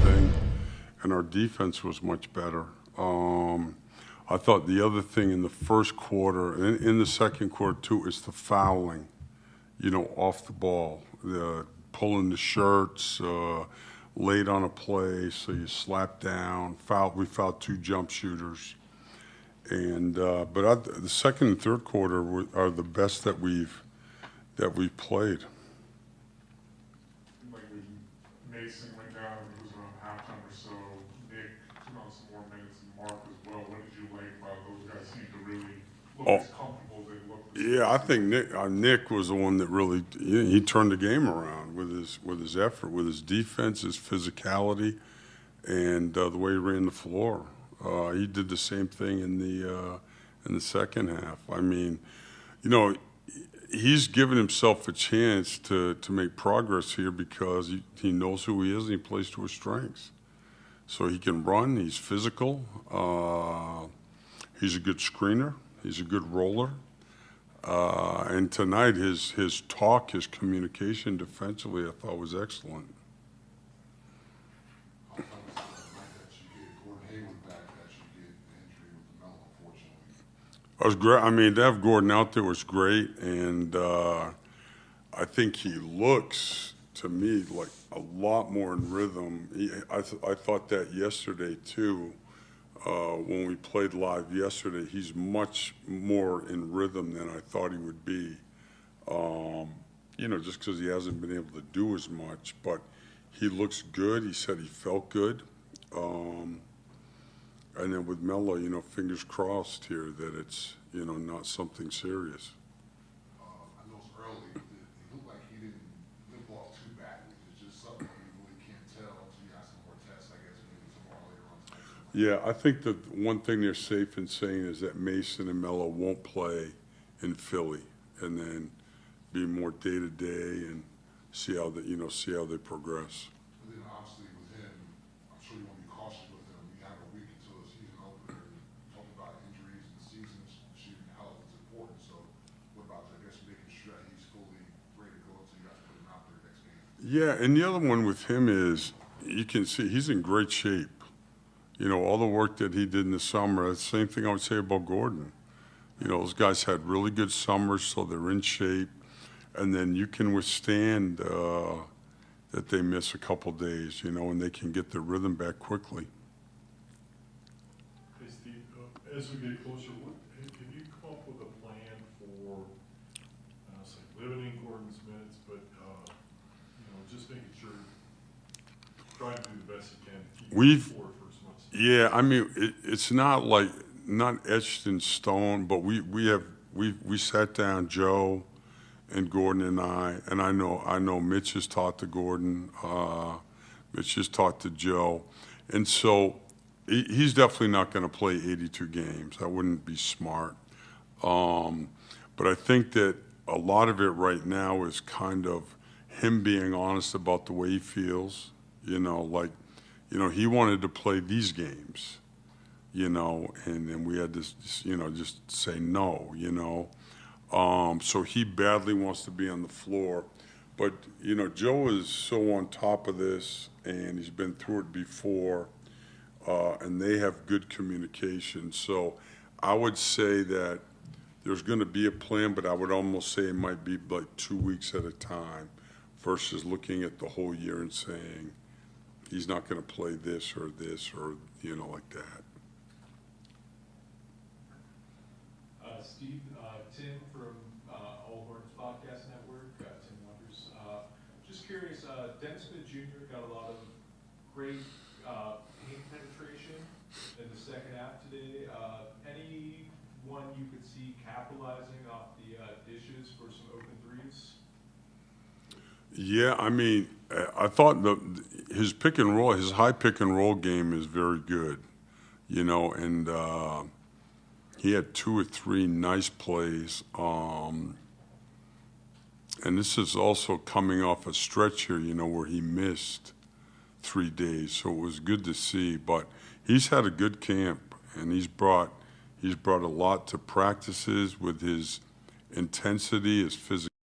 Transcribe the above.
thing, and our defense was much better. I thought the other thing in the first quarter, and in the second quarter too, is the fouling, off the ball, the pulling the shirts, late on a play, so you slap down, foul. We fouled 2 jump shooters, and the second and third quarter are the best that we've played. Like when Mason went down, it was around halftime or so. Nick took on some more minutes and Mark as well. What did you like about those guys? Seemed to really look as comfortable as they looked. Yeah, I think Nick was the one that really he turned the game around with his effort, with his defense, his physicality, and the way he ran the floor. He did the same thing in the second half. I mean, he's given himself a chance to make progress here because he knows who he is and he plays to his strengths. So he can run. He's physical. He's a good screener. He's a good roller. And tonight, his talk, his communication defensively, I thought was excellent. It was great. I mean, to have Gordon out there was great, and I think he looks to me like a lot more in rhythm. I thought that yesterday too. When we played live yesterday, he's much more in rhythm than I thought he would be. Just because he hasn't been able to do as much, but he looks good. He said he felt good. And then with Melo, fingers crossed here that it's, not something serious. I know it's early. It looked like he didn't limp off too badly. It's just something you really can't tell until you got some more tests, I guess, maybe tomorrow later on tonight. Yeah, I think that one thing they're safe in saying is that Mason and Melo won't play in Philly, and then be more day to day and see how they progress. But then obviously with him, I'm sure you want to be cautious with him. You have a week until the season opener. You talk about injuries and seasons, shooting health is important. So what about, I guess, making sure that he's fully ready to go until you guys put him out there next game? Yeah, and the other one with him is you can see he's in great shape. All the work that he did in the summer, the same thing I would say about Gordon. Those guys had really good summers, so they're in shape. And then you can withstand that they miss a couple days, and they can get their rhythm back quickly. Hey, Steve, as we get closer, have you come up with a plan for, say, limiting Gordon's minutes, but, just making sure, trying to do the best you can to keep him forward for as much? Yeah, I mean, it's not etched in stone, but we sat down, Joe and Gordon and I know Mitch has talked to Gordon, Mitch has talked to Joe, and so he's definitely not going to play 82 games. That wouldn't be smart. But I think that a lot of it right now is kind of him being honest about the way he feels. He wanted to play these games, and we had to, just say no, So he badly wants to be on the floor. But, Joe is so on top of this, and he's been through it before, and they have good communication. So I would say that there's going to be a plan, but I would almost say it might be like 2 weeks at a time versus looking at the whole year and saying he's not going to play this or like that. Steve, Tim from All Horns Podcast Network, Tim Wonders. Just curious, Dennis Smith Jr. got a lot of great paint penetration in the second half today. Anyone you could see capitalizing off the dishes for some open threes? Yeah, I mean, I thought his pick and roll, his high pick and roll game is very good, and he had 2 or 3 nice plays. And this is also coming off a stretch here, where he missed 3 days. So it was good to see. But he's had a good camp, and he's brought a lot to practices with his intensity is physical.